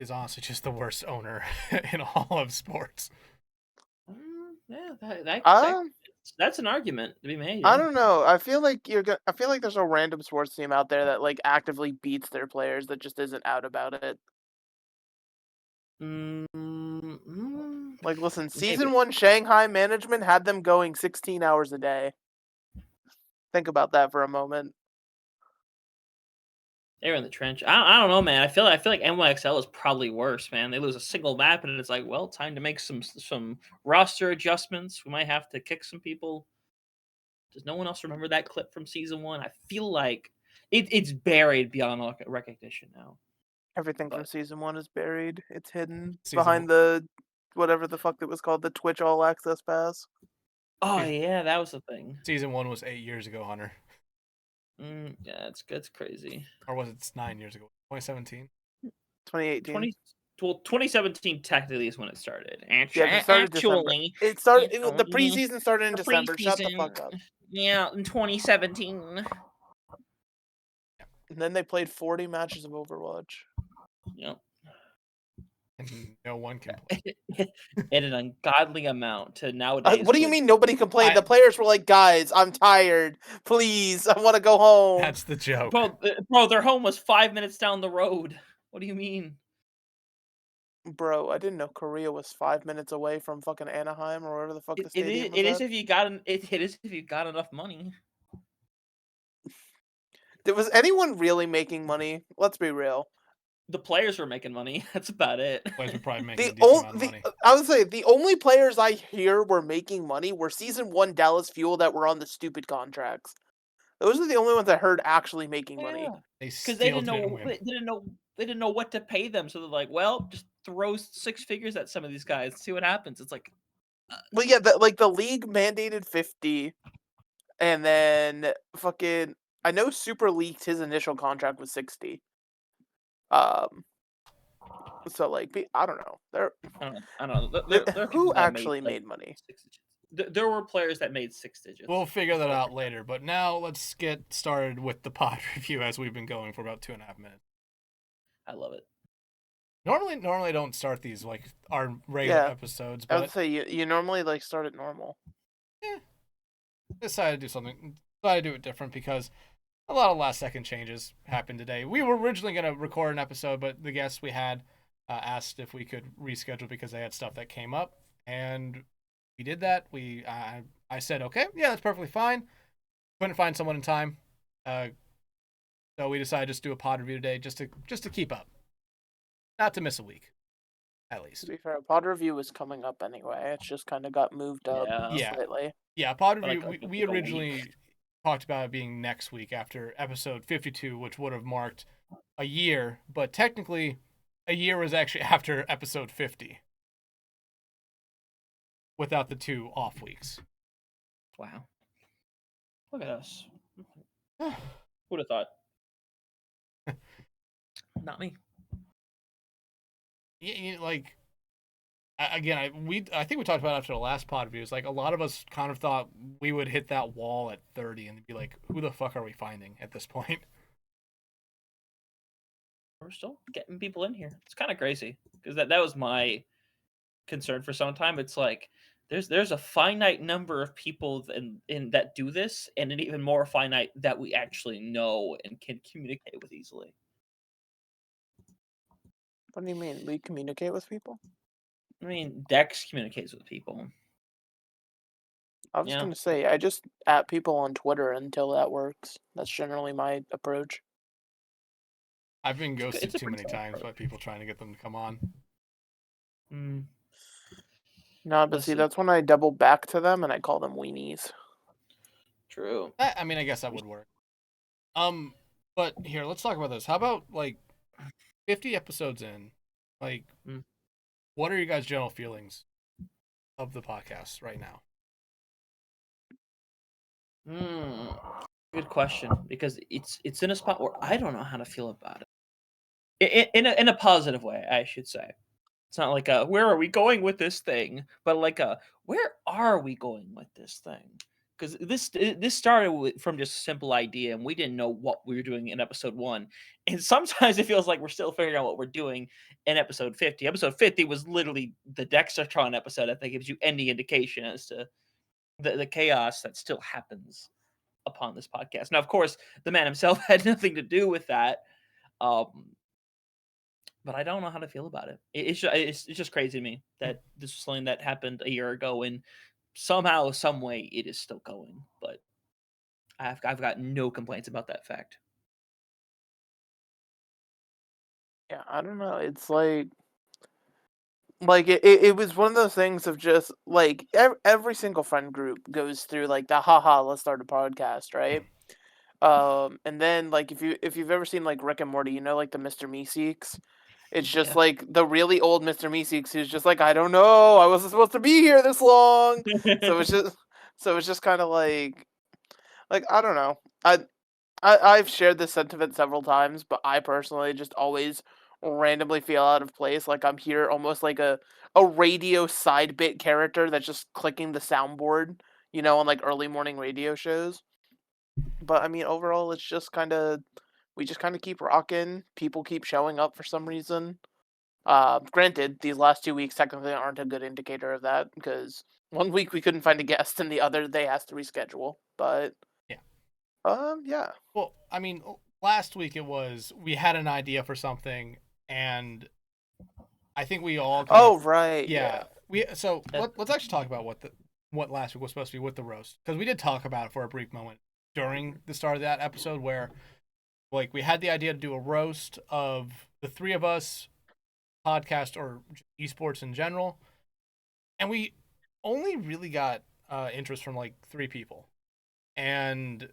is honestly just the worst owner in all of sports. Yeah, that's an argument to be made. I Yeah. don't know. I feel like I feel like there's a random sports team out there that like actively beats their players that just isn't out about it. Like, listen, season 1 Shanghai management had them going 16 hours a day. Think about that for a moment. They're in the trench. I don't know, man. I feel like NYXL is probably worse, man. They lose a single map, and it's like, well, time to make some roster adjustments. We might have to kick some people. Does no one else remember that clip from season 1? I feel like it's buried beyond recognition now. Everything from season 1 is buried. It's hidden Season behind the whatever the fuck it was called, the Twitch All Access Pass. Oh yeah, that was the thing. Season 1 was 8 years ago, Hunter. Yeah, it's crazy. Or was it 9 years ago? 2017? 2018. 2017 technically is when it started. Yeah, it started Actually, it started. The preseason started in December. Shut the fuck up. Yeah, in 2017. And then they played 40 matches of Overwatch. Yep. And no one can play. In an ungodly amount to nowadays. What do you mean nobody complained? The players were like, guys, I'm tired. Please, I want to go home. That's the joke. Bro, their home was 5 minutes down the road. What do you mean? Bro, I didn't know Korea was 5 minutes away from fucking Anaheim or wherever the fuck the stadium was. It is if you got enough money. Was anyone really making money? Let's be real. The players were making money. That's about it. Players were probably making a decent amount of money. I would say the only players I hear were making money were season 1 Dallas Fuel that were on the stupid contracts. Those are the only ones I heard actually making money. Because they didn't know what to pay them, so they're like, well, just throw 6 figures at some of these guys, see what happens. It's like, well, yeah, the league mandated 50, and then fucking I know Super Leaked his initial contract was 60. So like I don't know. I don't know. Who actually made money? There were players that made 6 digits. We'll figure that out later, but now let's get started with the pod review as we've been going for about 2.5 minutes. I love it. Normally don't start these like our regular episodes, but I would say you normally like start it normal. Yeah. Decided to do it different because a lot of last second changes happened today. We were originally going to record an episode, but the guests we had asked if we could reschedule because they had stuff that came up, and we did that. I said, okay, yeah, that's perfectly fine. Couldn't find someone in time. So we decided to just do a pod review today just to keep up. Not to miss a week, at least. To be fair, a pod review was coming up anyway. It's just kind of got moved up slightly. Yeah, pod review, we originally talked about it being next week after episode 52, which would have marked a year, but technically a year was actually after episode 50. Without the 2 off weeks. Wow. Look at us. Who'd have thought? Not me. Yeah, like, again, I think we talked about after the last pod reviews, like, a lot of us kind of thought we would hit that wall at 30 and be like, who the fuck are we finding at this point? We're still getting people in here. It's kind of crazy because that was my concern for some time. It's like there's a finite number of people in that do this, and an even more finite that we actually know and can communicate with easily. What do you mean? We communicate with people? I mean, Dex communicates with people. I was going to say, I just at people on Twitter until that works. That's generally my approach. I've been ghosted too many times by people trying to get them to come on. No, but see, that's when I double back to them and I call them weenies. True. I mean, I guess that would work. But here, let's talk about this. How about, like, 50 episodes in, like, what are your guys' general feelings of the podcast right now? Good question, because it's in a spot where I don't know how to feel about it. In a positive way, I should say. It's not like where are we going with this thing, but like where are we going with this thing? because this started from just a simple idea, and we didn't know what we were doing in episode 1. And sometimes it feels like we're still figuring out what we're doing in episode 50. Episode 50 was literally the Dexatron episode. I think gives you any indication as to the chaos that still happens upon this podcast. Now, of course, the man himself had nothing to do with that. But I don't know how to feel about it. It's just crazy to me that this was something that happened a year ago, and somehow, some way, it is still going. But I've got no complaints about that fact. Yeah, I don't know. It's like it was one of those things of just like every single friend group goes through like the haha, let's start a podcast, right? And then like if you've ever seen like Rick and Morty, you know, like the Mr. Meeseeks. It's just Yeah. like the really old Mr. Meeseeks who's just like, I don't know, I wasn't supposed to be here this long. So it's just kind of like I don't know. I've shared this sentiment several times, but I personally just always randomly feel out of place. Like I'm here almost like a radio side bit character that's just clicking the soundboard, you know, on like early morning radio shows. But I mean, overall, it's just we just kind of keep rocking. People keep showing up for some reason. Granted, these last 2 weeks technically aren't a good indicator of that because 1 week we couldn't find a guest and the other they has to reschedule. But yeah. Well, I mean, last week we had an idea for something, and I think we all. Right. Yeah. Let's actually talk about what last week was supposed to be with the roast, because we did talk about it for a brief moment during the start of that episode where, like, we had the idea to do a roast of the three of us, podcast or esports in general, and we only really got interest from like 3 people, and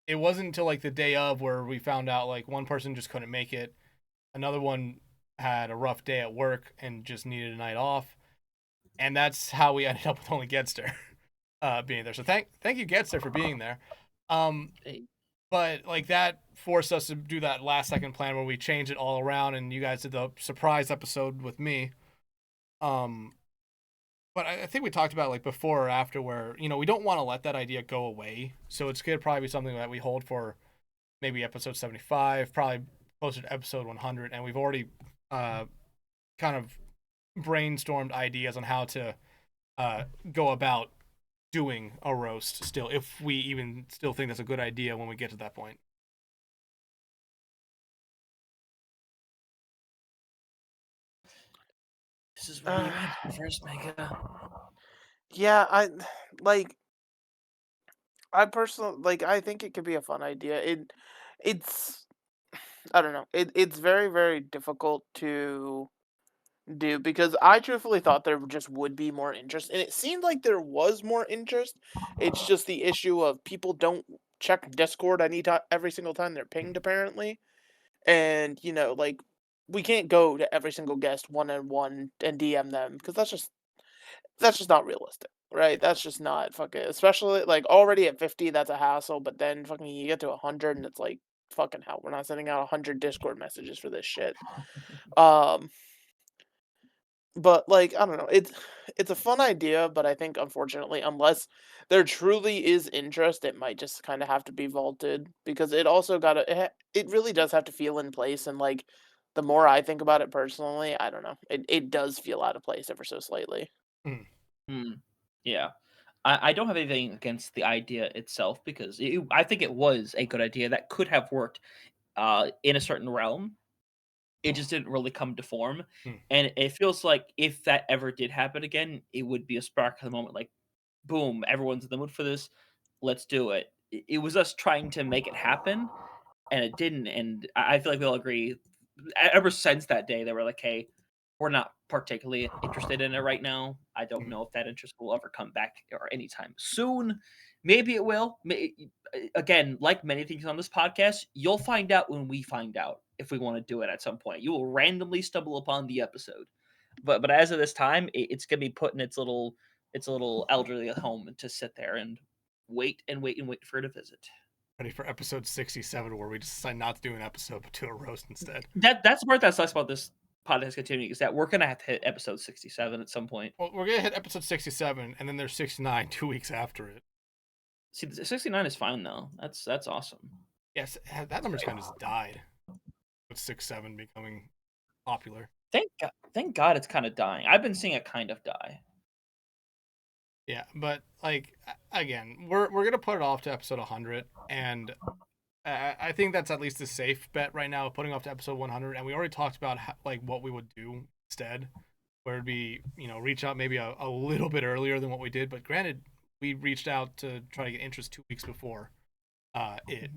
it wasn't until like the day of where we found out like one person just couldn't make it, another one had a rough day at work and just needed a night off, and that's how we ended up with only Getster being there. So thank you Getster for being there. But like that forced us to do that last second plan where we changed it all around, and you guys did the surprise episode with me. But I think we talked about like before or after where, you know, we don't want to let that idea go away. So it's going to probably be something that we hold for maybe episode 75, probably closer to episode 100. And we've already kind of brainstormed ideas on how to go about doing a roast still, if we even still think that's a good idea when we get to that point. This is where you went first, Mega. Yeah, I personally I think it could be a fun idea. It's I don't know. It's very, very difficult to do because I truthfully thought there just would be more interest, and it seemed like there was more interest. It's just the issue of people don't check Discord every single time they're pinged, apparently. And, you know, like, we can't go to every single guest one-on-one and DM them because that's just not realistic, right? That's just not fucking, especially like already at 50, that's a hassle, but then fucking you get to 100 and it's like, fucking hell, we're not sending out 100 Discord messages for this shit. But like, I don't know, it's a fun idea, but I think unfortunately, unless there truly is interest, it might just kind of have to be vaulted because it also it really does have to feel in place. And like, the more I think about it personally, I don't know, it does feel out of place ever so slightly. Yeah. I don't have anything against the idea itself because I think it was a good idea that could have worked in a certain realm. It just didn't really come to form. And it feels like if that ever did happen again, it would be a spark of the moment, like, boom, everyone's in the mood for this. Let's do it. It was us trying to make it happen, and it didn't. And I feel like we all agree. Ever since that day, they were like, hey, we're not particularly interested in it right now. I don't know if that interest will ever come back or anytime soon. Maybe it will. Again, like many things on this podcast, you'll find out when we find out if we want to do it at some point. You will randomly stumble upon the episode. But as of this time, it's gonna be put in its little elderly home to sit there and wait and wait and wait for it to visit. Ready for episode 67 where we decide not to do an episode but do a roast instead. That's the part that sucks about this podcast continuing is that we're gonna have to hit episode 67 at some point. Well, we're gonna hit episode 67 and then there's 69 2 weeks after it. See, the 69 is fine though. That's awesome. Yes, that number's kind of just died with 6-7 becoming popular. Thank God it's kind of dying. I've been seeing it kind of die. Yeah, but like again, we're gonna put it off to episode 100, and I think that's at least a safe bet right now, putting off to episode 100. And we already talked about like what we would do instead, where it'd be reach out maybe a little bit earlier than what we did. But granted, we reached out to try to get interest 2 weeks before it,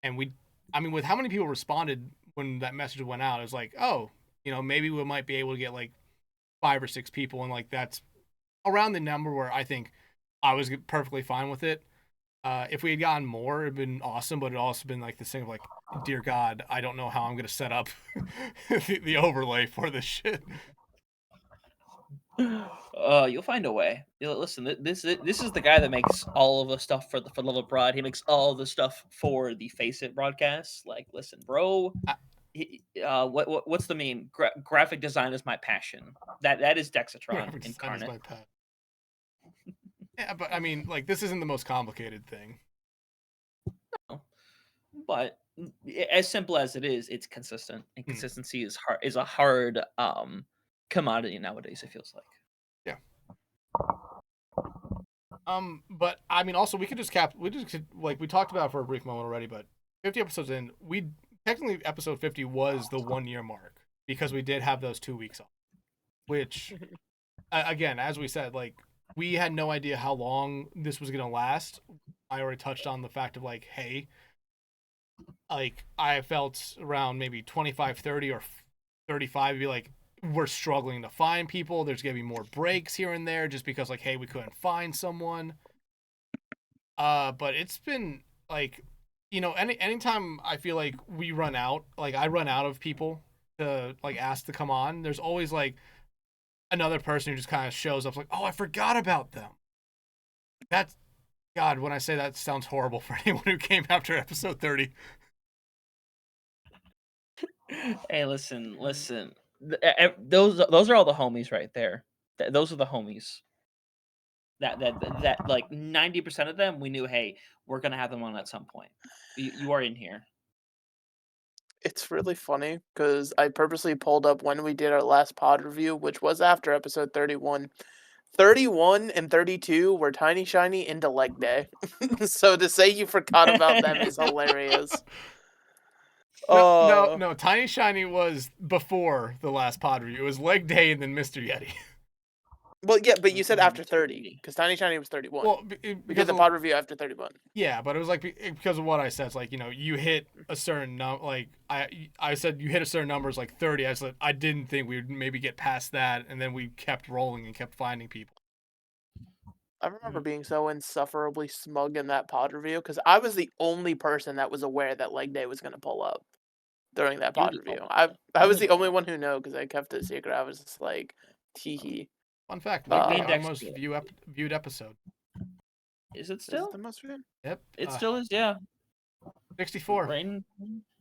and with how many people responded when that message went out, it was like, oh, maybe we might be able to get like 5 or 6 people, and like that's around the number where I think I was perfectly fine with it. If we had gotten more, it'd been awesome, but it'd also been like this thing of like, dear God, I don't know how I'm gonna set up the overlay for this shit. You'll find a way. Listen, this is the guy that makes all of the stuff for the Love Abroad. He makes all the stuff for the Face It broadcast. Like, listen, bro. What's the meme? Graphic design is my passion. That is Dexatron incarnate. My pet. Yeah, but I mean, like, this isn't the most complicated thing. No. But as simple as it is, it's consistent, and consistency is a hard commodity nowadays. It feels like. Yeah. But I mean, also we could we talked about it for a brief moment already, but 50 episodes in, technically episode 50 was the 1 year mark because we did have those 2 weeks off, which again, as we said, like, we had no idea how long this was going to last. I already touched on the fact of like, hey, like I felt around maybe 25, 30 or 35 be like, we're struggling to find people. There's going to be more breaks here and there just because like, hey, we couldn't find someone. But it's been like, anytime I feel like we run out, like I run out of people to like ask to come on, there's always like another person who just kind of shows up like, oh, I forgot about them. That's, God, when I say that, sounds horrible for anyone who came after episode 30. Hey, listen. Those are all the homies right there. Those are the homies. That like 90% of them, we knew, hey, we're gonna have them on at some point. You are in here. It's really funny because I purposely pulled up when we did our last pod review, which was after episode 31. 31 and 32 were Tiny Shiny into Leg Day. So to say you forgot about them is hilarious. No, Tiny Shiny was before the last pod review. It was Leg Day and then Mr. Yeti. Well, yeah, but you said after 30 because Tiny Shiny was 31. Well, because the pod review after 31. Yeah, but it was like because of what I said. It's like, you hit a certain like I said you hit a certain number, it's like 30. I said I didn't think we would maybe get past that, and then we kept rolling and kept finding people. I remember being so insufferably smug in that pod review because I was the only person that was aware that Leg Day was going to pull up during that pod review. I was the only one who knew because I kept it secret. I was just like, tee. Fun fact, Leg Day, our most viewed episode. Is it still? Is it the most viewed? Yep. It still is, yeah. 64. Rain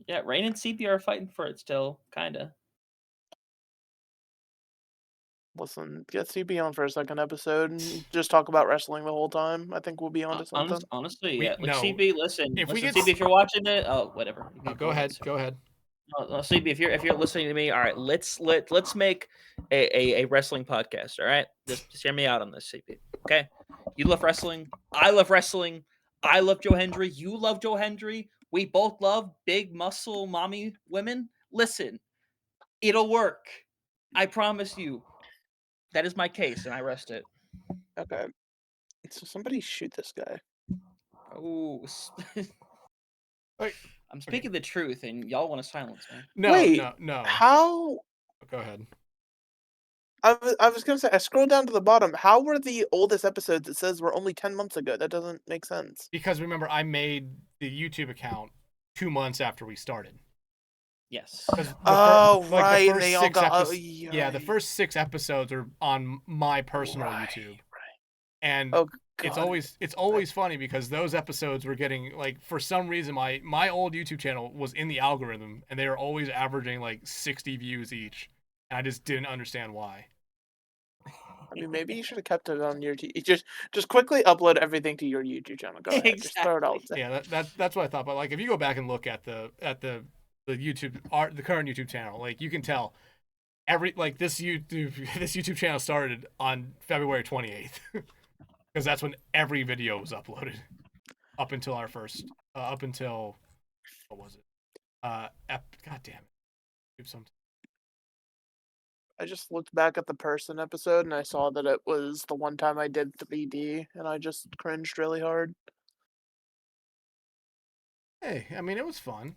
and CP are fighting for it still, kind of. Listen, get CP on for a second episode and just talk about wrestling the whole time. I think we'll be onto something. Honestly, yeah. Like, no. CP, listen. If CP, if you're watching it, whatever. No, go ahead. Go ahead. CP, if you're listening to me, all right, let's make a wrestling podcast. All right, just hear me out on this, CP. Okay, you love wrestling. I love wrestling. I love Joe Hendry. You love Joe Hendry. We both love big muscle mommy women. Listen, it'll work. I promise you. That is my case, and I rest it. Okay. So somebody shoot this guy. Oh. Wait. I'm speaking the truth, and y'all want to silence me. No. How? Go ahead. I was going to say, I scrolled down to the bottom. How were the oldest episodes that says were only 10 months ago? That doesn't make sense. Because remember, I made the YouTube account 2 months after we started. Yes. Right. They all got. The first 6 episodes are on my personal YouTube, right. And it's always funny because those episodes were getting like, for some reason my old YouTube channel was in the algorithm and they were always averaging like 60 views each, and I just didn't understand why. I mean, maybe you should have kept it on your just quickly upload everything to your YouTube channel. Go ahead, just throw it all. Yeah, that's what I thought. But like, if you go back and look at the YouTube the current YouTube channel, like you can tell this YouTube channel started on February 28th because that's when every video was uploaded up until our first what was it? God damn it. I just looked back at the person episode and I saw that it was the one time I did 3D and I just cringed really hard. Hey, I mean, it was fun.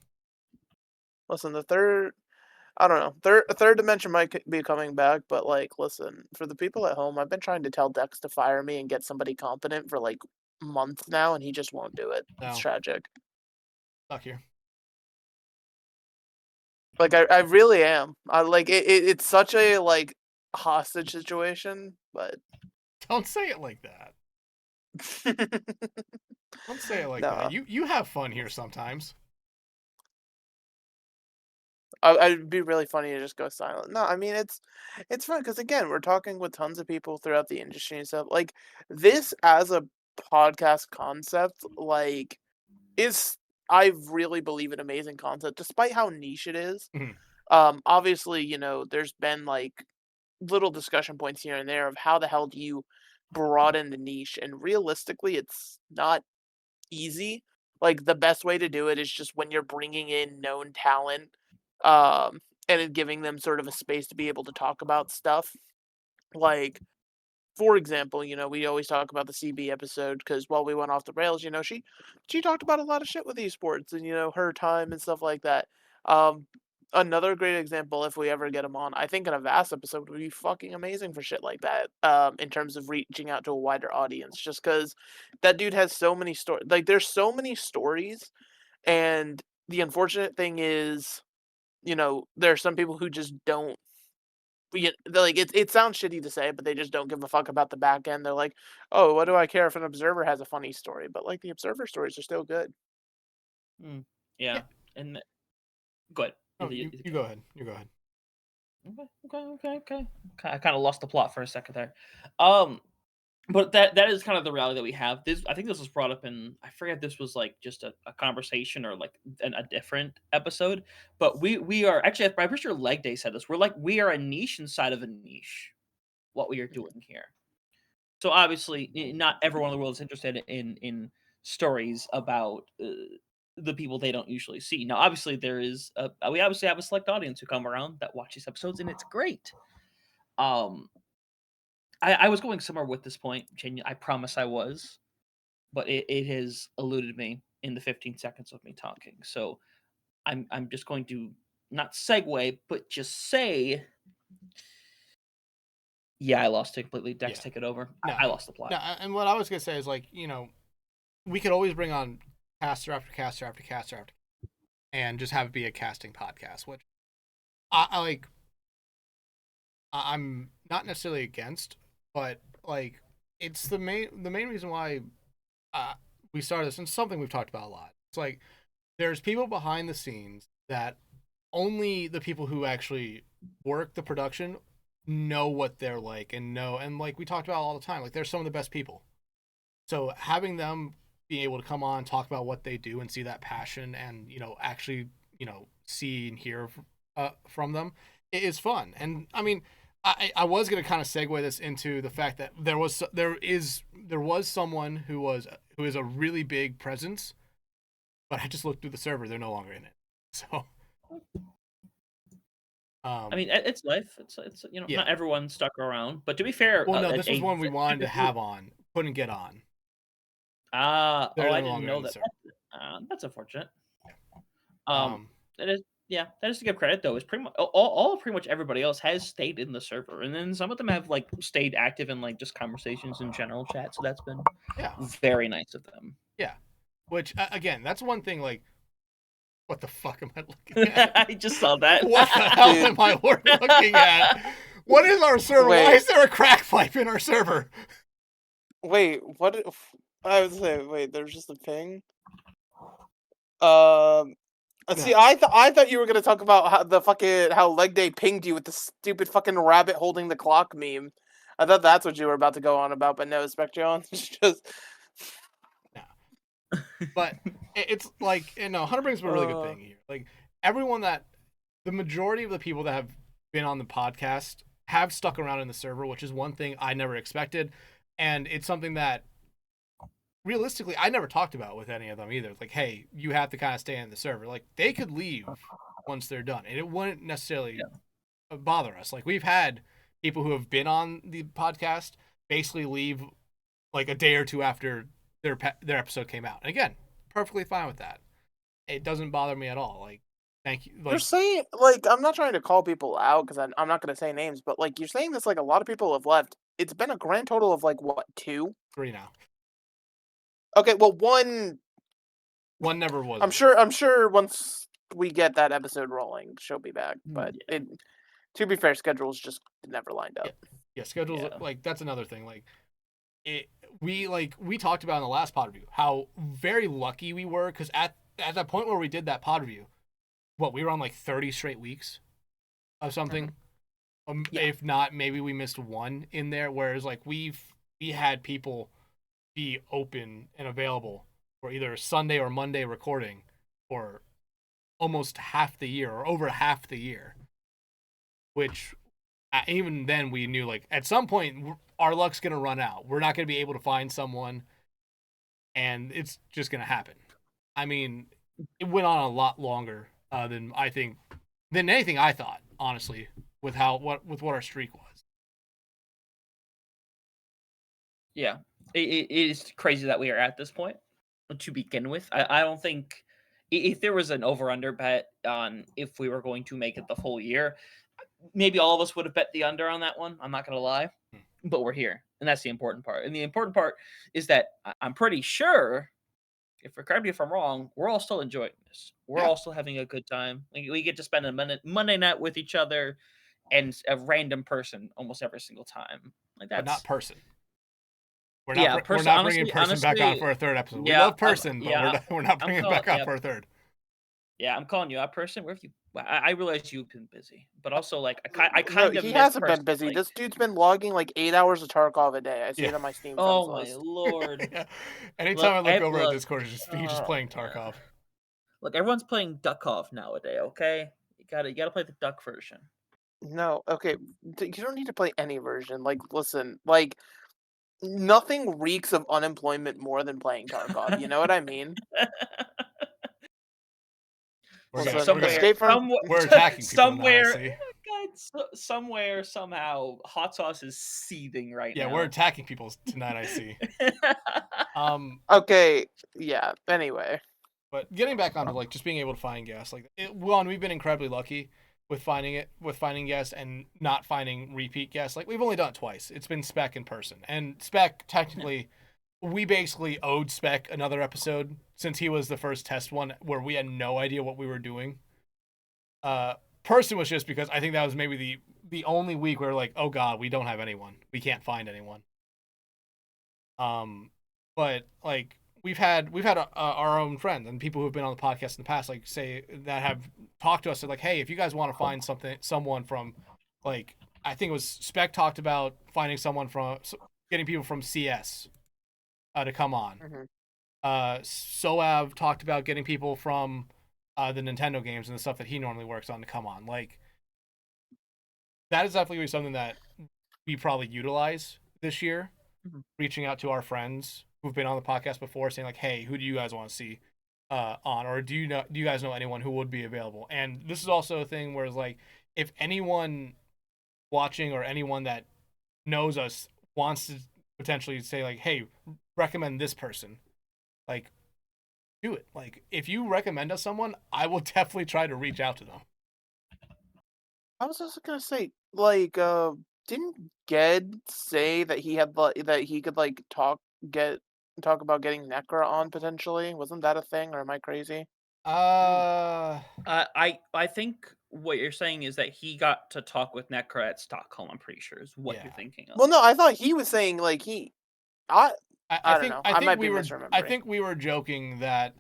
Listen, I don't know, third dimension might be coming back, but like, listen, for the people at home, I've been trying to tell Dex to fire me and get somebody competent for like months now, and he just won't do it. It's tragic. Stuck here. Like, I really am. I like it's such a like hostage situation, but don't say it like that. Don't say it like that. You have fun here sometimes. It'd be really funny to just go silent. No, I mean it's fun because again, we're talking with tons of people throughout the industry and stuff. Like this as a podcast concept, like I really believe an amazing concept, despite how niche it is. Mm-hmm. Obviously, there's been like little discussion points here and there of how the hell do you broaden the niche, and realistically, it's not easy. Like the best way to do it is just when you're bringing in known talent, and then giving them sort of a space to be able to talk about stuff. Like, for example, we always talk about the CB episode because while we went off the rails, she talked about a lot of shit with esports and her time and stuff like that. Another great example, if we ever get him on, I think an Avast episode would be fucking amazing for shit like that. In terms of reaching out to a wider audience, just because that dude has so many stories. Like, there's so many stories, and the unfortunate thing is, there are some people who just don't. Like it sounds shitty to say, but they just don't give a fuck about the back end. They're like, oh, what do I care if an observer has a funny story? But like the observer stories are still good. Yeah. And go ahead. Oh, you go ahead. You go ahead. Okay. I kind of lost the plot for a second there. But that is kind of the reality that we have. I think this was brought up in, I forget if this was like just a conversation or like a different episode. But we are actually, I'm pretty sure Leg Day said this. We are a niche inside of a niche. What we are doing here. So obviously, not everyone in the world is interested in stories about the people they don't usually see. Now, obviously, we obviously have a select audience who come around that watch these episodes, and it's great. I was going somewhere with this point, I promise I was, but it has eluded me in the 15 seconds of me talking. So I'm just going to not segue, but just say, yeah, I lost it completely. Dex, take it over. No, I lost the plot. No, and what I was gonna say is like, we could always bring on caster after caster after caster after, and just have it be a casting podcast, which I like. I'm not necessarily against, but like it's the main reason why we started this, and something we've talked about a lot. It's like there's people behind the scenes that only the people who actually work the production know what they're like, and like we talked about all the time, like they're some of the best people. So having them being able to come on, talk about what they do, and see that passion, and actually see and hear from them, it is fun. And I mean, I was gonna kind of segue this into the fact that there was someone who is a really big presence, but I just looked through the server; they're no longer in it. So, I mean, it's life. It's not everyone stuck around. But to be fair, well, no, this was one we wanted to have on, couldn't get on. I didn't know that. That's unfortunate. That is to give credit though. Is pretty much all pretty much everybody else has stayed in the server, and then some of them have like stayed active in like just conversations in general chat. So that's been very nice of them. Yeah, which again, that's one thing. Like, what the fuck am I looking at? I just saw that. What the hell am I looking at? What is our server? Wait. Why is there a crack pipe in our server? Wait, what? I was saying, wait, there's just a ping. See, I thought you were gonna talk about how Leg Day pinged you with the stupid fucking rabbit holding the clock meme. I thought that's what you were about to go on about, but no, Spectron. It's just But it's like, Hunter brings up a really good thing here. Like, the majority of the people that have been on the podcast have stuck around in the server, which is one thing I never expected. And it's something that, realistically, I never talked about with any of them either. Like, hey, you have to kind of stay in the server. Like, they could leave once they're done, and it wouldn't necessarily bother us. Like, we've had people who have been on the podcast basically leave like a day or two after their episode came out. And again, perfectly fine with that. It doesn't bother me at all. Like, thank you. Like, you're saying, like, I'm not trying to call people out because I'm not going to say names, but like you're saying this, like a lot of people have left. It's been a grand total of like what, 2? 3 now. Okay, well, one never was. I'm sure once we get that episode rolling, she'll be back. But to be fair, schedules just never lined up. Yeah, schedules like that's another thing. Like we talked about in the last pod review how very lucky we were because at that point where we did that pod review, we were on like 30 straight weeks of something. If not, maybe we missed one in there. Whereas like we had people be open and available for either Sunday or Monday recording for almost half the year or over half the year, which even then we knew like at some point our luck's going to run out. We're not going to be able to find someone and it's just going to happen. I mean, it went on a lot longer than anything I thought, honestly, with what our streak was. Yeah, it is crazy that we are at this point to begin with. I don't think if there was an over-under bet on if we were going to make it the full year, maybe all of us would have bet the under on that one. I'm not going to lie, but we're here, and that's the important part. And the important part is that I'm pretty sure, correct me if I'm wrong, we're all still enjoying this. We're all still having a good time. We get to spend a Monday night with each other and a random person almost every single time. Like that's but not person. We're not bringing person back on for a third episode. We love person, but we're not bringing it back on for a third. Yeah, I'm calling you out, person. Where have you? I realize you've been busy, but also like I kind of he hasn't been busy. Like, this dude's been logging like 8 hours of Tarkov a day. I see it on my Steam. Oh friends my list. lord! Yeah. Anytime I look over at Discord, he's just playing Tarkov. Look, everyone's playing Duckov nowadays. Okay, you gotta play the Duck version. No, okay, you don't need to play any version. Like, listen, like. Nothing reeks of unemployment more than playing Tarkov. You know what I mean? We're attacking somewhere. Somewhere, somehow, hot sauce is seething right now. Yeah, we're attacking people tonight. I see. Okay. Yeah. Anyway, but getting back onto like just being able to find guests, like we've been incredibly lucky with finding guests and not finding repeat guests. Like we've only done it twice. It's been Spec in person, and Spec technically, we basically owed Spec another episode since he was the first test one where we had no idea what we were doing. Person was just because I think that was maybe the only week where like, oh god, we don't have anyone. We can't find anyone. But like we've had our own friends and people who have been on the podcast in the past, like say that have talked to us. They're like, hey, if you guys want to find someone from, like, I think it was Spec talked about finding someone from getting people from CS to come on. Soav talked about getting people from the Nintendo games and the stuff that he normally works on to come on. Like, that is definitely something that we probably utilize this year, reaching out to our friends who've been on the podcast before, saying like, hey, who do you guys want to see on, or do you guys know anyone who would be available? And this is also a thing where it's like, if anyone watching or anyone that knows us wants to potentially say like, hey, recommend this person, like, do it. Like, if you recommend us someone, I will definitely try to reach out to them. I was also gonna say, like, didn't Ged say that he had that he could like talk about getting Necra on potentially? Wasn't that a thing, or am I crazy? I think what you're saying is that he got to talk with Necra at Stockholm. I'm pretty sure is what you're thinking of. Well, no, I thought he was saying like I don't know. I might be misremembering. I think we were joking that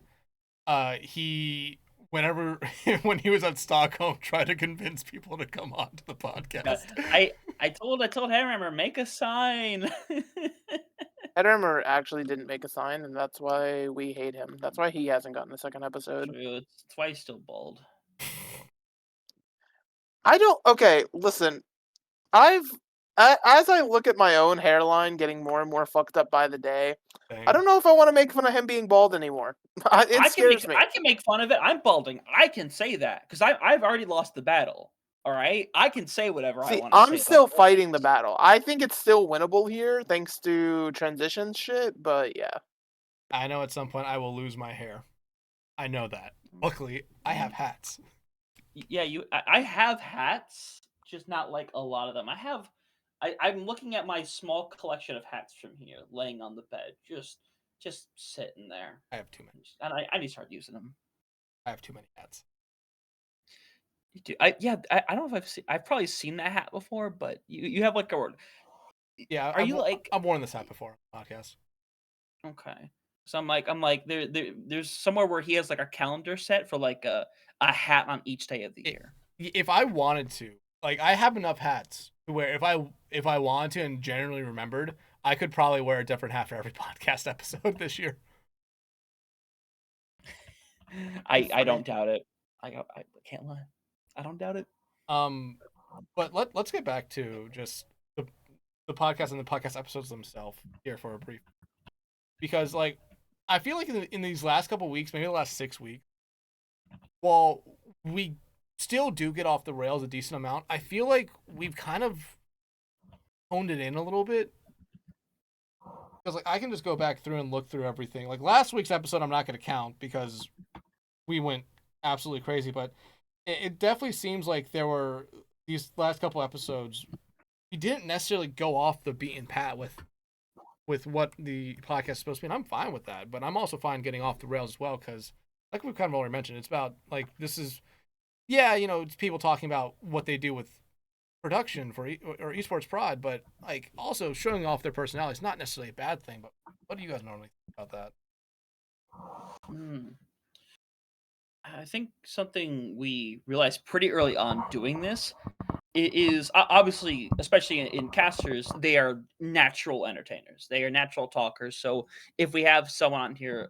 he, when he was at Stockholm, tried to convince people to come on to the podcast. I I told Headhammer, make a sign. Headhammer actually didn't make a sign, and that's why we hate him. That's why he hasn't gotten the second episode. True, that's why he's still bald. I don't. Okay, listen. As I look at my own hairline getting more and more fucked up by the day, I don't know if I want to make fun of him being bald anymore. It scares me. I can make fun of it. I'm balding. I can say that because I've already lost the battle. All right, I can say whatever I want to say. I'm still fighting the battle. I think it's still winnable here, thanks to transition shit. But yeah, I know at some point I will lose my hair. I know that. Luckily, I have hats. Yeah, I have hats, just not like a lot of them. I'm looking at my small collection of hats from here, laying on the bed, just sitting there. I have too many. And I need to start using them. I have too many hats. You do. I don't know if I've probably seen that hat before, but you have like a. Yeah, I've worn this hat before on the podcast. Okay. So I'm like there's somewhere where he has like a calendar set for like a hat on each day of the year. If I wanted to, like, I have enough hats to where if I wanted to and generally remembered, I could probably wear a different hat for every podcast episode this year. I don't doubt it. I can't lie. I don't doubt it. But let's get back to just the podcast and the podcast episodes themselves here for a brief, because like I feel like in these last couple weeks, maybe the last 6 weeks, while we still do get off the rails a decent amount, I feel like we've kind of honed it in a little bit. Because like I can just go back through and look through everything. Like last week's episode, I'm not going to count because we went absolutely crazy, but it definitely seems like there were these last couple episodes. We didn't necessarily go off the beaten path with what the podcast is supposed to be, and I'm fine with that. But I'm also fine getting off the rails as well because, like we've kind of already mentioned, it's about like this is, yeah, you know, it's people talking about what they do with production for or esports prod, but like also showing off their personality is not necessarily a bad thing. But what do you guys normally think about that? I think something we realized pretty early on doing this is obviously, especially in casters, they are natural entertainers. They are natural talkers. So if we have someone on here,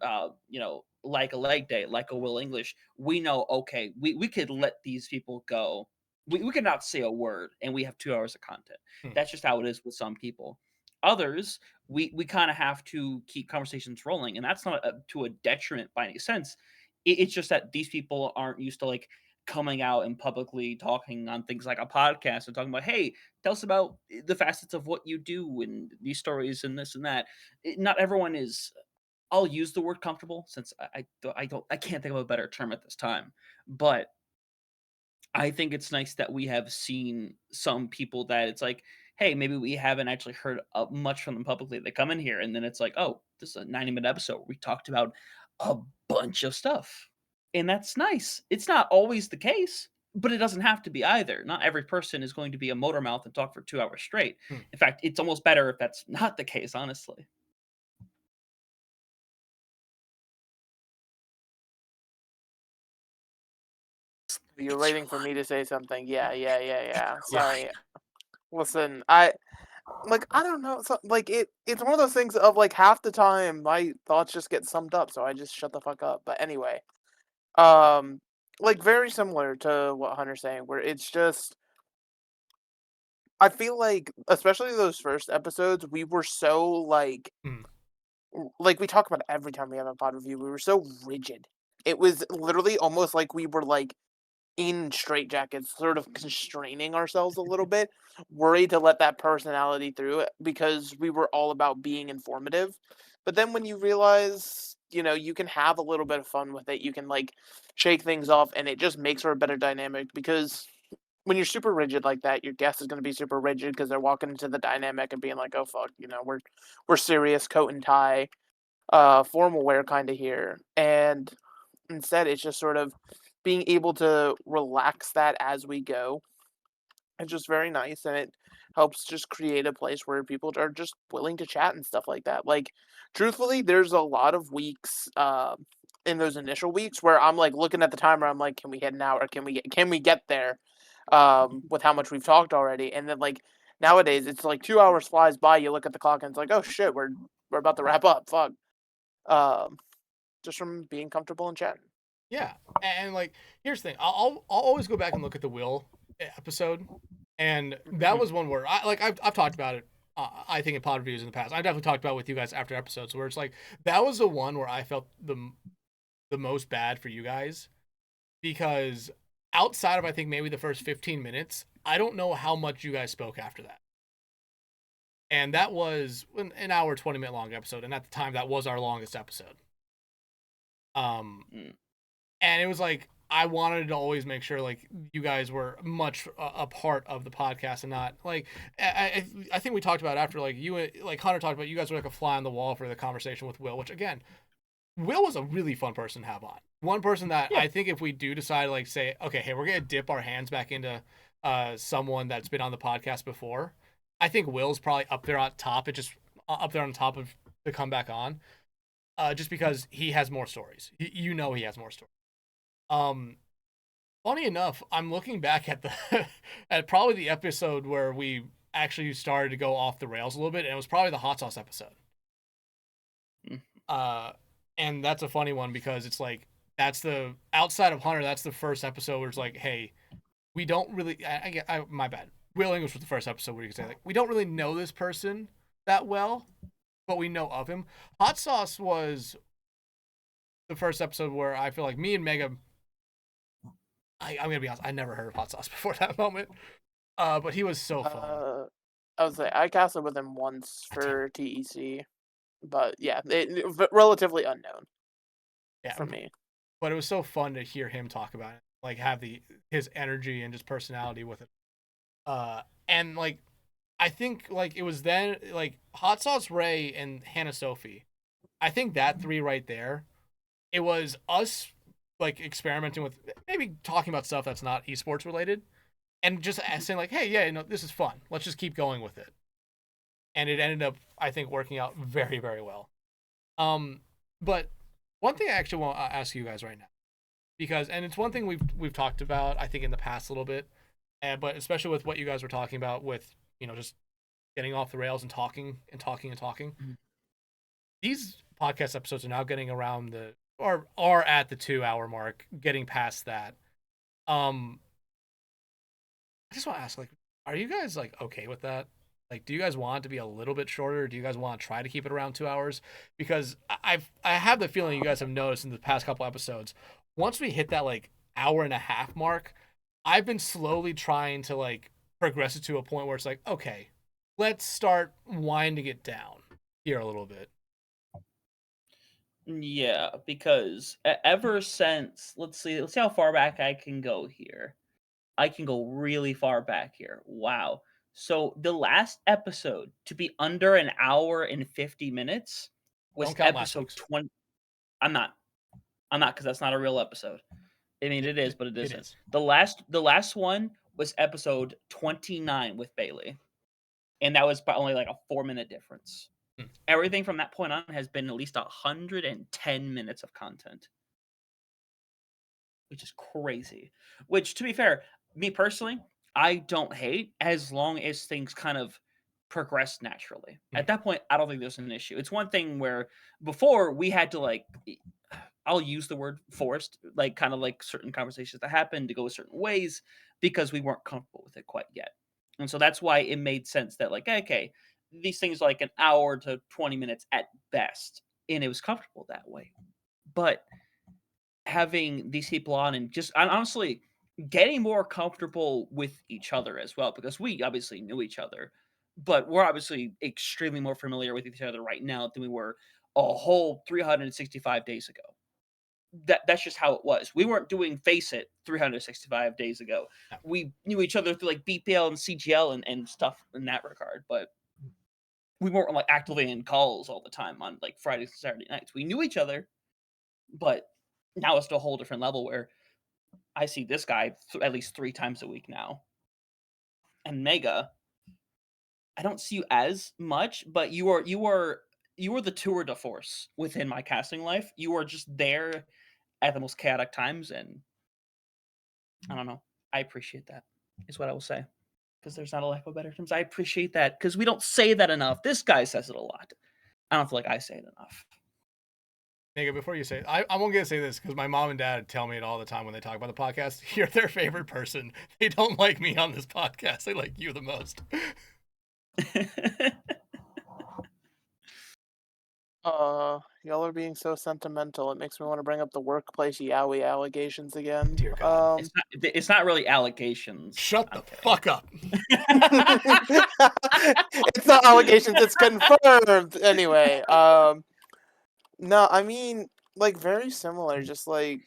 like a leg day, like a Will English, we know, okay, we could let these people go. We could not say a word and we have 2 hours of content. That's just how it is with some people. Others, we kind of have to keep conversations rolling, and that's not to a detriment by any sense. It's just that these people aren't used to like coming out and publicly talking on things like a podcast and talking about, hey, tell us about the facets of what you do and these stories and this and that. Not everyone is. I'll use the word comfortable since I can't think of a better term at this time, but I think it's nice that we have seen some people that it's like, hey, maybe we haven't actually heard much from them publicly. They come in here and then it's like, oh, this is a 90-minute episode. We talked about a bunch of stuff. And that's nice. It's not always the case, but it doesn't have to be either. Not every person is going to be a motor mouth and talk for 2 hours straight. In fact, it's almost better if that's not the case, honestly. You're waiting for me to say something. Yeah. Sorry. Listen, I don't know. It's one of those things of like half the time my thoughts just get summed up, so I just shut the fuck up. But anyway, like very similar to what Hunter's saying, where it's just I feel like, especially those first episodes, we were so like we talk about it every time we have a pod review. We were so rigid. It was literally almost like we were like in straitjackets, sort of constraining ourselves a little bit, worried to let that personality through it because we were all about being informative. But then when you realize, you can have a little bit of fun with it, you can like shake things off, and it just makes for a better dynamic because when you're super rigid like that, your guest is going to be super rigid because they're walking into the dynamic and being like, oh fuck, we're serious, coat and tie, formal wear kind of here. And instead it's just sort of being able to relax that as we go. It's just very nice, and it helps just create a place where people are just willing to chat and stuff like that. Like, truthfully, there's a lot of weeks in those initial weeks where I'm like looking at the timer, I'm like, can we hit an hour? Can we get there with how much we've talked already? And then like Nowadays, it's like 2 hours flies by. You look at the clock and it's like, oh shit, we're about to wrap up. Fuck. Just from being comfortable in chatting. Yeah, and like here's the thing, I'll always go back and look at the Will episode, and that was one where I've talked about it. I think in pod reviews in the past, I definitely talked about it with you guys after episodes where it's like that was the one where I felt the most bad for you guys, because outside of I think maybe the first 15 minutes, I don't know how much you guys spoke after that. And that was an hour 20-minute long episode, and at the time that was our longest episode. And it was like I wanted to always make sure like you guys were much a part of the podcast and not like I think we talked about after like you like Hunter talked about you guys were like a fly on the wall for the conversation with Will, which again, Will was a really fun person to have on. One person that I think if we do decide like say okay, hey, we're gonna dip our hands back into someone that's been on the podcast before, I think Will's probably up there on top. It just up there on top of to come back on, just because he has more stories. He has more stories. Funny enough, I'm looking back at the at probably the episode where we actually started to go off the rails a little bit, and it was probably the hot sauce episode. And that's a funny one because it's like that's the outside of Hunter, that's the first episode where it's like, hey, we don't really. My bad. Will English was the first episode where you could say like we don't really know this person that well, but we know of him. Hot sauce was the first episode where I feel like me and Mega. I'm gonna be honest. I never heard of hot sauce before that moment, but he was so fun. I was like, I casted with him once for TEC, but yeah, relatively unknown. Yeah, for me. But it was so fun to hear him talk about it, like have his energy and just personality with it. And like, I think like it was then like Hot Sauce Ray and Hannah Sophie. I think that three right there, it was us like experimenting with maybe talking about stuff that's not esports related and just saying like, hey, yeah, this is fun. Let's just keep going with it. And it ended up, I think, working out very, very well. But one thing I actually want to ask you guys right now, because, and it's one thing we've talked about, I think, in the past a little bit, but especially with what you guys were talking about with, just getting off the rails and talking and talking and talking. Mm-hmm. These podcast episodes are now getting around are at the 2-hour mark, getting past that. I just want to ask, like, are you guys like okay with that? Like, do you guys want it to be a little bit shorter? Do you guys want to try to keep it around 2 hours? Because I have the feeling you guys have noticed in the past couple episodes, once we hit that like hour and a half mark, I've been slowly trying to like progress it to a point where it's like, okay, let's start winding it down here a little bit. Yeah, because ever since, let's see how far back I can go here. I can go really far back here. Wow. So the last episode to be under an hour and 50 minutes was episode 20. I'm not because that's not a real episode. I mean, it is, but it isn't. It is. The last one was episode 29 with Bailey, and that was only like a 4-minute difference. Everything from that point on has been at least 110 minutes of content, which is crazy. Which, to be fair, me personally, I don't hate as long as things kind of progress naturally. At that point, I don't think there's an issue. It's one thing where before we had to like, I'll use the word forced, like kind of like certain conversations that happened to go certain ways because we weren't comfortable with it quite yet. And so that's why it made sense that like, okay, these things are like an hour to 20 minutes at best. And it was comfortable that way. But having these people on and just honestly getting more comfortable with each other as well, because we obviously knew each other, but we're obviously extremely more familiar with each other right now than we were a whole 365 days ago. That's just how it was. We weren't doing Face It 365 days ago. We knew each other through like BPL and CGL and stuff in that regard, but we weren't like actively in calls all the time on like Fridays and Saturday nights. We knew each other, but now it's to a whole different level where I see this guy at least 3 times a week now. And Mega, I don't see you as much, but you are the tour de force within my casting life. You are just there at the most chaotic times, and I don't know. I appreciate that, is what I will say. because there's not a lack of better terms. I appreciate that because we don't say that enough. This guy says it a lot. I don't feel like I say it enough. Nigga, before you say it, I won't get to say this because my mom and dad tell me it all the time when they talk about the podcast. You're their favorite person. They don't like me on this podcast. They like you the most. Y'all are being so sentimental. It makes me want to bring up the workplace yaoi allegations again. Dear God. It's not really allegations. Shut the fuck up. It's not allegations, it's confirmed. Anyway, no, I mean, like, very similar. Just like,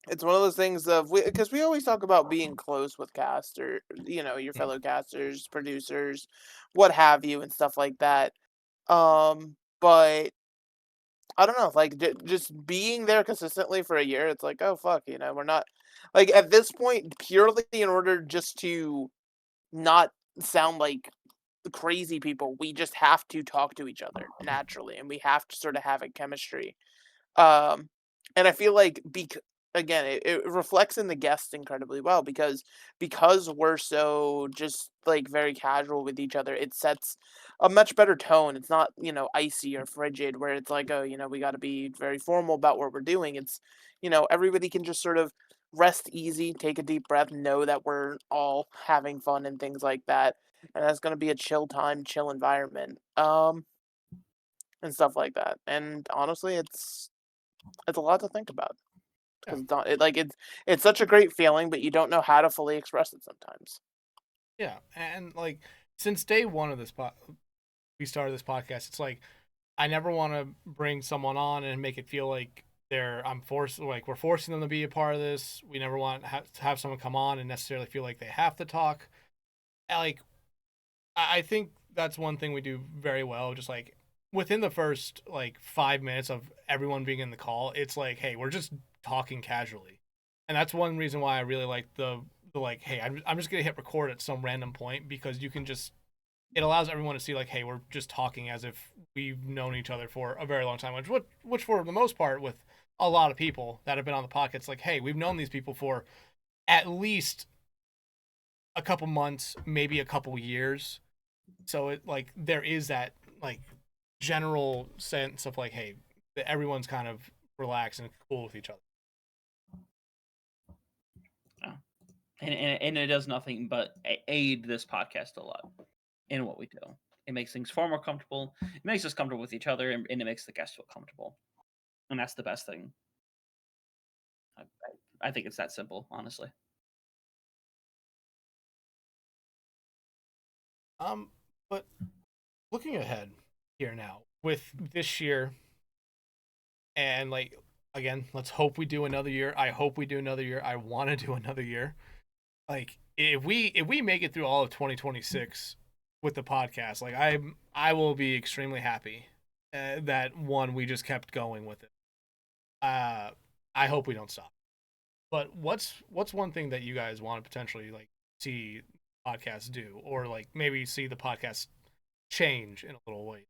it's one of those things of because we always talk about being close with cast or your fellow casters, producers, what have you, and stuff like that. But I don't know, like just being there consistently for a year, it's like, oh fuck, we're not like at this point purely in order just to not sound like crazy people. We just have to talk to each other naturally, and we have to sort of have a chemistry. And I feel like again, it reflects in the guests incredibly well because we're so just like very casual with each other. It sets a much better tone. It's not icy or frigid where it's like, oh, we got to be very formal about what we're doing. It's everybody can just sort of rest easy, take a deep breath, know that we're all having fun and things like that. And that's going to be a chill time, chill environment, and stuff like that. And honestly, it's a lot to think about because it's such a great feeling, but you don't know how to fully express it sometimes. Yeah, and like since day one of this we started this podcast, it's like I never want to bring someone on and make it feel like we're forcing them to be a part of this. We never want to have someone come on and necessarily feel like they have to talk. Like I think that's one thing we do very well. Just like within the first like 5 minutes of everyone being in the call, it's like, hey, we're just talking casually, and that's one reason why I really like the like, hey, I'm just gonna hit record at some random point because it allows everyone to see like, hey, we're just talking as if we've known each other for a very long time, which for the most part with a lot of people that have been on the podcast, it's like, hey, we've known these people for at least a couple months, maybe a couple years. So it like there is that like general sense of like, hey, everyone's kind of relaxed and cool with each other. And it does nothing but aid this podcast a lot in what we do. It makes things far more comfortable. It makes us comfortable with each other, and it makes the guests feel comfortable. And that's the best thing. I think it's that simple, honestly. But looking ahead here now with this year, and like again, let's hope we do another year. I hope we do another year. I want to do another year. Like if we make it through all of 2026 with the podcast, like I will be extremely happy that we just kept going with it. I hope we don't stop. But what's one thing that you guys want to potentially like see podcasts do, or like maybe see the podcast change in a little way?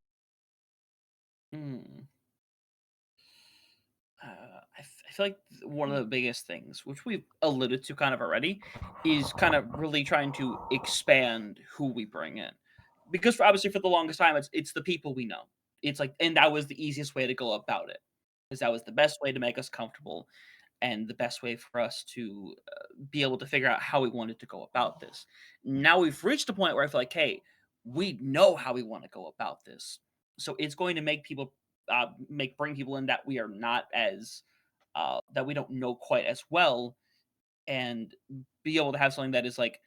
I feel like one of the biggest things, which we've alluded to kind of already, is kind of really trying to expand who we bring in. Because obviously for the longest time, it's the people we know. It's like, and that was the easiest way to go about it, because that was the best way to make us comfortable, and the best way for us to be able to figure out how we wanted to go about this. Now we've reached a point where I feel like, hey, we know how we want to go about this, so it's going to make people bring people in that we are not as that we don't know quite as well, and be able to have something that is like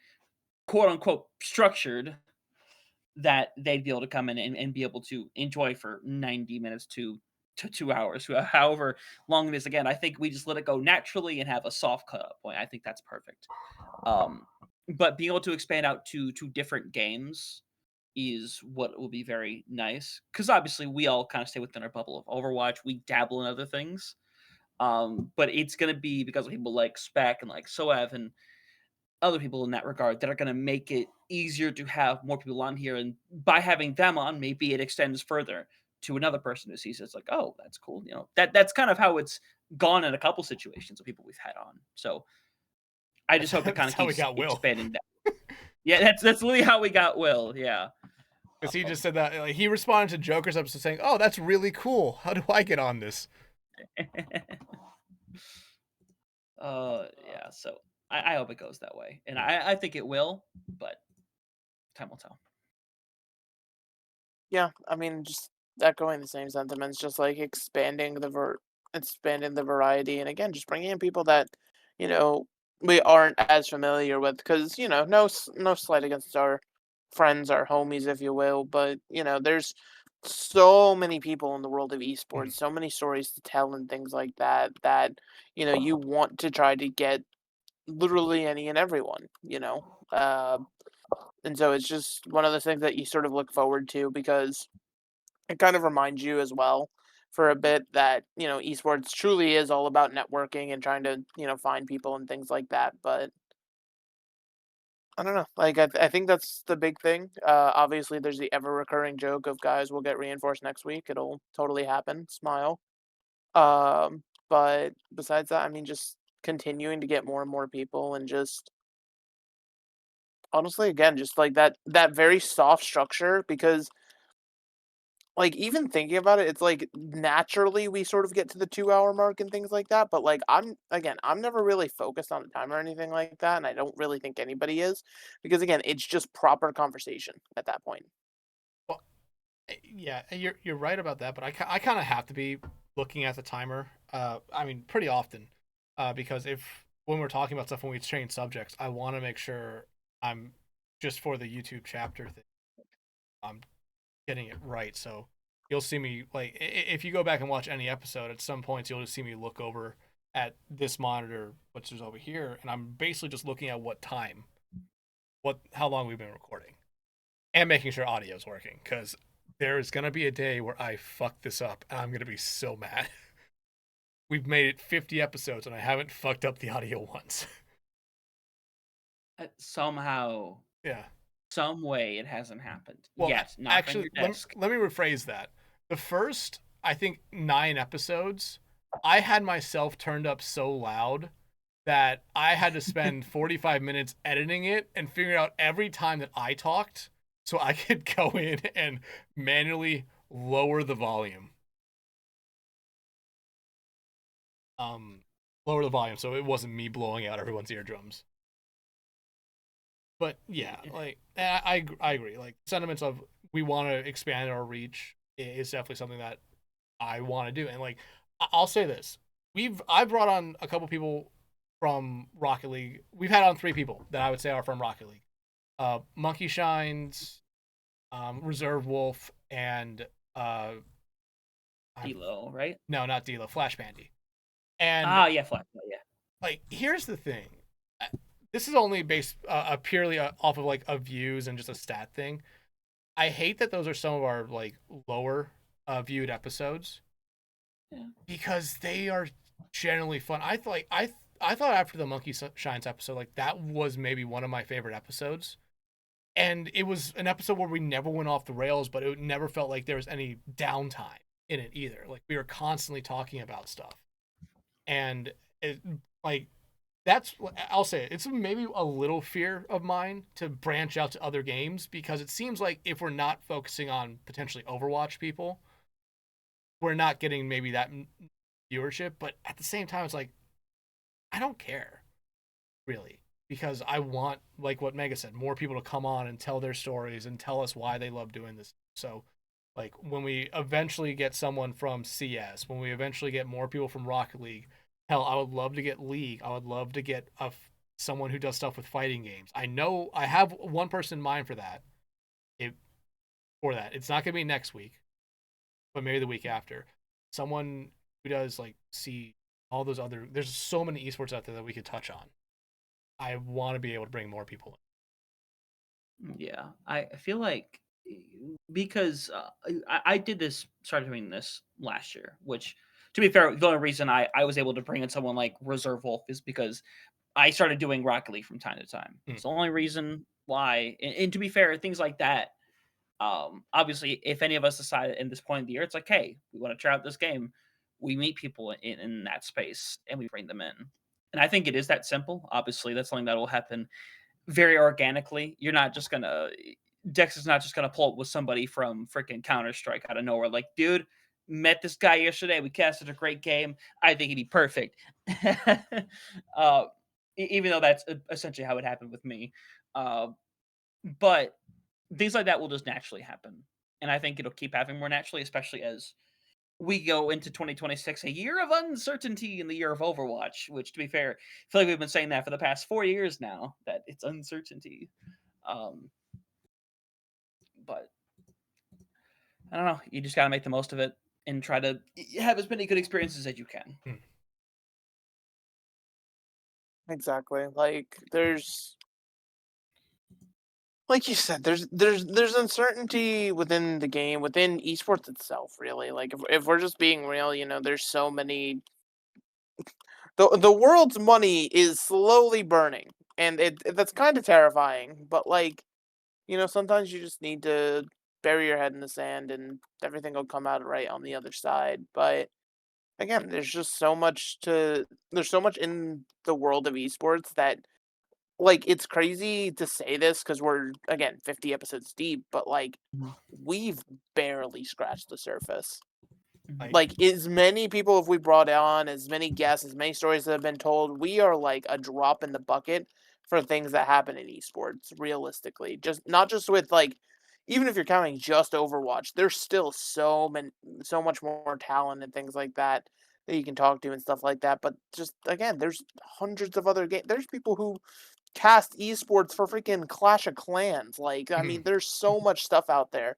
quote unquote structured, that they'd be able to come in and be able to enjoy for 90 minutes to 2 hours, however long it is. Again, I think we just let it go naturally and have a soft cutoff point. I think that's perfect. But being able to expand out to different games is what will be very nice, because obviously we all kind of stay within our bubble of Overwatch. We dabble in other things, but it's going to be because of people like Spec and like Soev and other people in that regard that are going to make it easier to have more people on here, and by having them on, maybe it extends further to another person who sees it. It's like, oh, that's cool. That's kind of how it's gone in a couple situations of people we've had on. So I just hope it kind of keeps expanding that. Yeah, that's literally how we got Will. Yeah. Because he just said that, like, he responded to Joker's episode saying, "Oh, that's really cool. How do I get on this?" Yeah. So I hope it goes that way, and I think it will, but time will tell. Yeah, I mean, just echoing the same sentiments, just like expanding the variety, and again, just bringing in people that, you know, we aren't as familiar with, because no slight against our friends, our homies, if you will, but there's so many people in the world of esports, Mhm. so many stories to tell and things like that, that you want to try to get literally any and everyone, and so it's just one of those things that you sort of look forward to, because it kind of reminds you as well for a bit that esports truly is all about networking and trying to find people and things like that. But I don't know, like I think that's the big thing. Obviously there's the ever recurring joke of guys will get reinforced next week, it'll totally happen, smile. But besides that, I mean, just continuing to get more and more people, and just honestly, again, just like that very soft structure, because like, even thinking about it, it's like naturally we sort of get to the 2-hour mark and things like that. But like, I'm never really focused on a time or anything like that, and I don't really think anybody is, because again, it's just proper conversation at that point. Well, yeah, you're right about that, but I kind of have to be looking at the timer. I mean, pretty often, because if when we're talking about stuff when we change subjects, I want to make sure I'm just for the YouTube chapter thing. I'm getting it right. So you'll see me, like, if you go back and watch any episode, at some points you'll just see me look over at this monitor, which is over here, and I'm basically just looking at how long we've been recording, and making sure audio's working, because there's gonna be a day where I fuck this up, and I'm gonna be so mad. We've made it 50 episodes, and I haven't fucked up the audio once. Somehow, Yeah. some way, it hasn't happened Well, yet. Knock on actually, your let, desk. let me rephrase that. The first, I think, 9 episodes, I had myself turned up so loud that I had to spend 45 minutes editing it and figuring out every time that I talked so I could go in and manually lower the volume. Lower the volume so it wasn't me blowing out everyone's eardrums. But yeah, like I agree. Like, sentiments of we want to expand our reach is definitely something that I want to do. And like, I'll say this: I've brought on a couple people from Rocket League. We've had on 3 people that I would say are from Rocket League. Monkey Shines, Reserve Wolf, and D'Lo, right? no, not D'Lo, Flash Bandy. And Yeah, Flash. Yeah. like, here's the thing: this is only based purely off of like a views and just a stat thing. I hate that those are some of our like lower viewed episodes, Yeah. because they are generally fun. I thought after the Monkey Shines episode, like, that was maybe one of my favorite episodes. And it was an episode where we never went off the rails, but it never felt like there was any downtime in it either. Like, we were constantly talking about stuff. And it, like, I'll say it, it's maybe a little fear of mine to branch out to other games, because it seems like if we're not focusing on potentially Overwatch people, we're not getting maybe that viewership. But at the same time, it's like, I don't care, really, because I want, like what Mega said, more people to come on and tell their stories and tell us why they love doing this. So, like, when we eventually get someone from CS, when we eventually get more people from Rocket League, hell, I would love to get League. I would love to get someone who does stuff with fighting games. I know I have one person in mind for that. It's not gonna be next week, but maybe the week after. Someone who does, like, see all those other. There's so many esports out there that we could touch on. I want to be able to bring more people in. Yeah, I feel like because I started doing this last year, which, to be fair, the only reason I was able to bring in someone like Reserve Wolf is because I started doing Rocket League from time to time. It's the only reason why. And to be fair, things like that. Obviously, if any of us decide in this point of the year, it's like, hey, we want to try out this game. We meet people in that space and we bring them in. And I think it is that simple. Obviously, that's something that will happen very organically. You're not just gonna Dex is not just gonna pull up with somebody from freaking Counter-Strike out of nowhere. Like, dude, met this guy yesterday. We casted a great game. I think he'd be perfect. Even though that's essentially how it happened with me. But things like that will just naturally happen. And I think it'll keep happening more naturally, especially as we go into 2026, a year of uncertainty in the year of Overwatch, which, to be fair, I feel like we've been saying that for the past 4 years now, that it's uncertainty. But I don't know. You just got to make the most of it and try to have as many good experiences as you can. Exactly. Like like you said, there's uncertainty within the game, within esports itself, really. Like if we're just being real, there's so many the world's money is slowly burning. And that's kind of terrifying, but like, sometimes you just need to bury your head in the sand and everything will come out right on the other side. But again, there's so much in the world of esports that, like, it's crazy to say this because we're, again, 50 episodes deep, but like, we've barely scratched the surface. Like, as many people have we brought on, as many guests, as many stories that have been told, we are like a drop in the bucket for things that happen in esports, realistically. Just not just with, like, even if you're counting just Overwatch, there's still so much more talent and things like that you can talk to and stuff like that. But just, again, there's hundreds of other games. There's people who cast esports for freaking Clash of Clans. Like, I mean, there's so much stuff out there.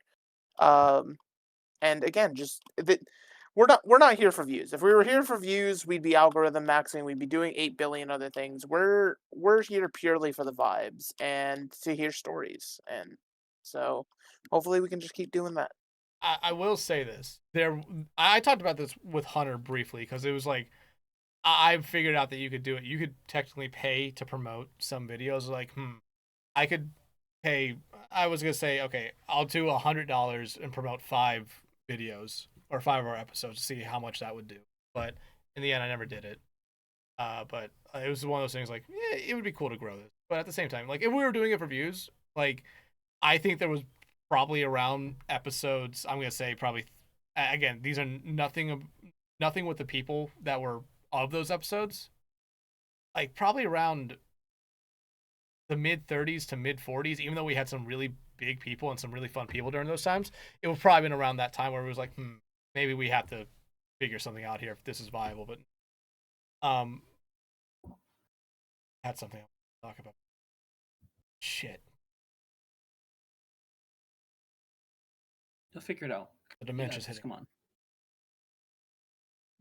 And again, just that we're not here for views. If we were here for views, we'd be algorithm maxing, we'd be doing 8 billion other things. We're here purely for the vibes and to hear stories. And so hopefully we can just keep doing that. I will say this. I talked about this with Hunter briefly because it was like I figured out that you could do it. You could technically pay to promote some videos. Like, I could pay. I was gonna say, okay, I'll do $100 and promote 5 videos or 5 of our episodes to see how much that would do. But in the end, I never did it. But it was one of those things like, it would be cool to grow this. But at the same time, like, if we were doing it for views, like, I think there was probably around episodes, I'm gonna say probably, again, these are nothing with the people that were of those episodes, like probably around the mid 30s to mid 40s, even though we had some really big people and some really fun people during those times. It would probably been around that time where it was like, maybe we have to figure something out here if this is viable. But had something I want to talk about. Shit. You'll figure it out. The dementia's hitting. Come on.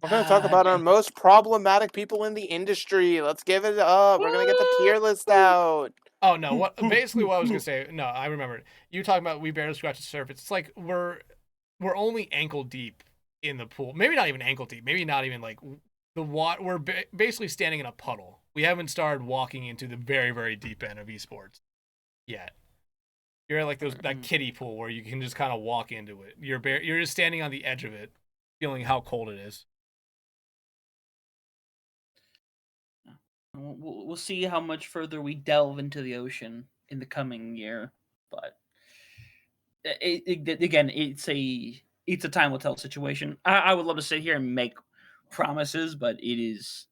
We're going to talk about our most problematic people in the industry. Let's give it up. We're going to get the tier list out. Oh, no. What I was going to say, no, I remembered. You talking about we barely scratched the surface. It's like we're only ankle deep in the pool. Maybe not even ankle deep. Maybe not even like the water. We're basically standing in a puddle. We haven't started walking into the very, very deep end of esports yet. You're like that kiddie pool where you can just kind of walk into it. You're just standing on the edge of it, feeling how cold it is. We'll see how much further we delve into the ocean in the coming year, but again, it's a time will tell situation. I would love to sit here and make promises, but it is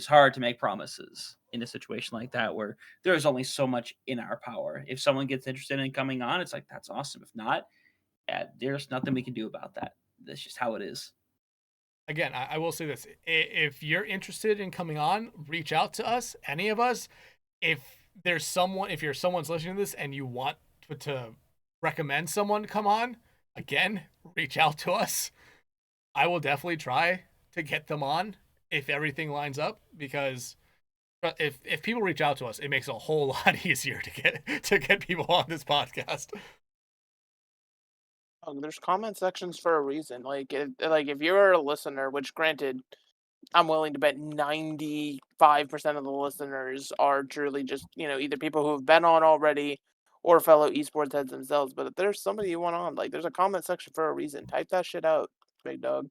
hard to make promises in a situation like that where there's only so much in our power. If someone gets interested in coming on, it's like, that's awesome. If not, there's nothing we can do about that. That's just how it is. Again, I will say this. If you're interested in coming on, reach out to us, any of us. If someone's listening to this and you want to recommend someone to come on, again, reach out to us. I will definitely try to get them on if everything lines up, because if people reach out to us, it makes it a whole lot easier to get people on this podcast. There's comment sections for a reason. Like if you're a listener, which granted, I'm willing to bet 95% of the listeners are truly just, either people who have been on already or fellow esports heads themselves. But if there's somebody you want on, like, there's a comment section for a reason. Type that shit out, big dog.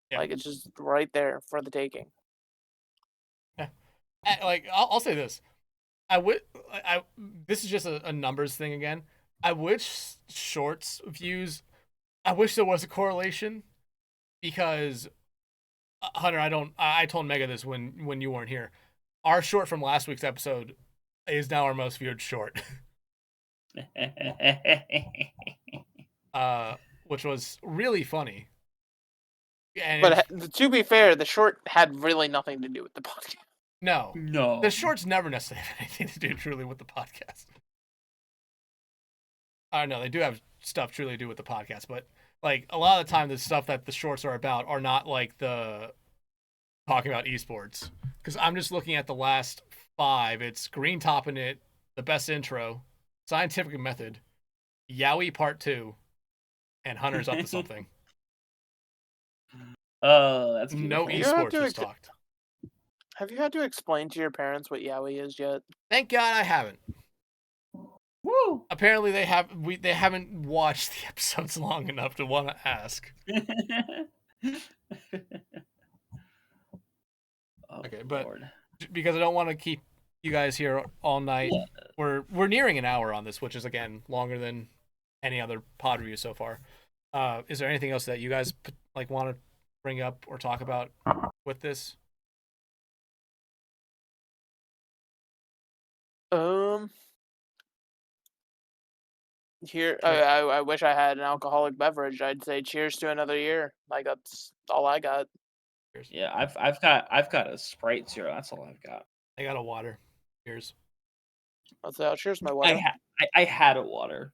Yeah. Like, it's just right there for the taking. Yeah. Like, I'll say this. This is just a numbers thing again. I wish shorts views. I wish there was a correlation because Hunter, I told Mega this when you weren't here. Our short from last week's episode is now our most viewed short. Which was really funny. And but to be fair, the short had really nothing to do with the podcast. No. No. The shorts never necessarily have anything to do truly with the podcast. I know they do have stuff truly to do with the podcast, but like a lot of the time the stuff that the shorts are about are not like the talking about esports. Because I'm just looking at the last 5. It's Green Topping It, The Best Intro, Scientific Method, Yowie Part 2, and Hunter's Up to Something. Oh, that's no beautiful. esports was talked. Have you had to explain to your parents what Yowie is yet? Thank God I haven't. Woo! Apparently they haven't watched the episodes long enough to want to ask. Okay, but Lord. because I don't want to keep you guys here all night, we're nearing an hour on this, which is again longer than any other pod review so far. Is there anything else that you guys like want to bring up or talk about with this? Here, I wish I had an alcoholic beverage. I'd say cheers to another year. Like that's all I got. Yeah, I've got a Sprite Zero. That's all I've got. I got a water. Cheers. I'll say, cheers my water. I had a water.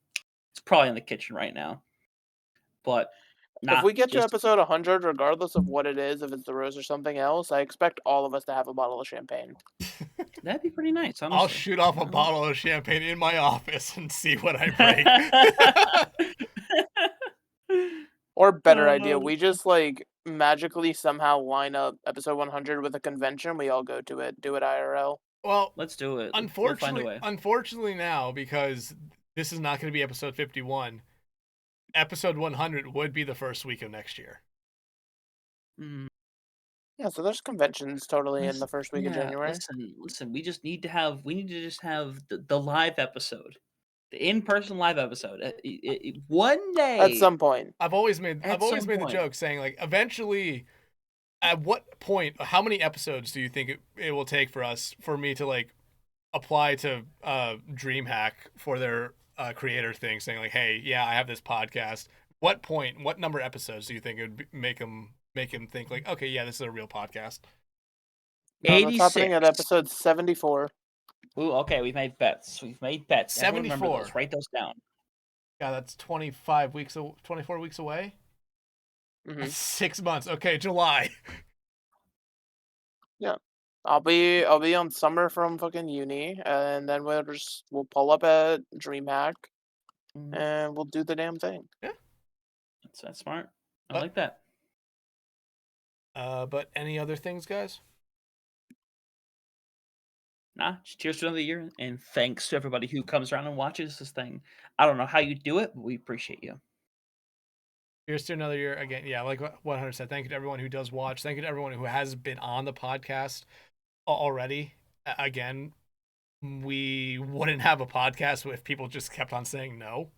It's probably in the kitchen right now. But if we get to episode 100, regardless of what it is, if it's the rose or something else, I expect all of us to have a bottle of champagne. That'd be pretty nice. Honestly. I'll shoot off a bottle of champagne in my office and see what I break. Or better idea, we just like magically somehow line up episode 100 with a convention. We all go to it. Do it IRL. Well, let's do it. Unfortunately now, because this is not going to be episode 51, episode 100 would be the first week of next year. Yeah, so there's conventions totally in the first week of January. Listen, we need to just have the live episode. The in-person live episode. One day. At some point. I've always made the joke saying like eventually at what point, how many episodes do you think it will take for me to like apply to DreamHack for their creator thing, saying like, hey, yeah, I have this podcast. What number of episodes do you think it would make him think like, okay, yeah, this is a real podcast? No, 86. That's happening at episode 74. Ooh, okay, we've made bets. 74. Write those down. Yeah, that's 24 weeks away. Mm-hmm. That's 6 months. Okay, July. Yeah, I'll be on summer from fucking uni, and then we'll pull up at DreamHack, and we'll do the damn thing. Yeah, that's smart. I like that. But any other things, guys? Nah, just cheers to another year, and thanks to everybody who comes around and watches this thing. I don't know how you do it, but we appreciate you. Cheers to another year again. Yeah, like what Hunter said. Thank you to everyone who does watch. Thank you to everyone who has been on the podcast already. Again, we wouldn't have a podcast if people just kept on saying no,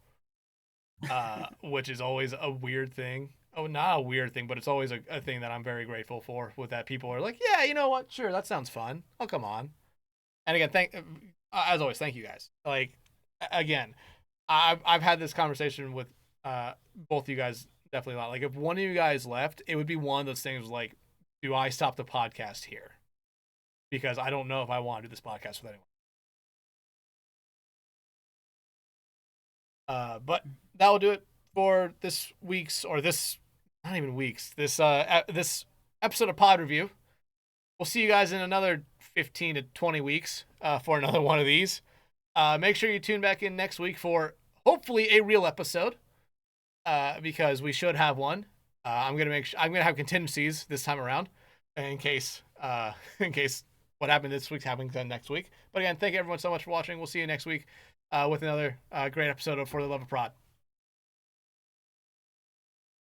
which is always a weird thing. Oh, not a weird thing, but it's always a thing that I'm very grateful for. With that, people are like, yeah, you know what? Sure, that sounds fun. I'll come on. And again, as always, thank you guys. Like, again, I've had this conversation with both of you guys definitely a lot. Like, if one of you guys left, it would be one of those things like, do I stop the podcast here? Because I don't know if I want to do this podcast with anyone. But that will do it for this week's, or this, not even weeks, this episode of Pod Review. We'll see you guys in another 15 to 20 weeks for another one of these. Make sure you tune back in next week for hopefully a real episode, because we should have one. I'm gonna have contingencies this time around in case what happened this week's happening then next week. But again, thank you everyone so much for watching. We'll see you next week with another great episode of For the Love of Prod.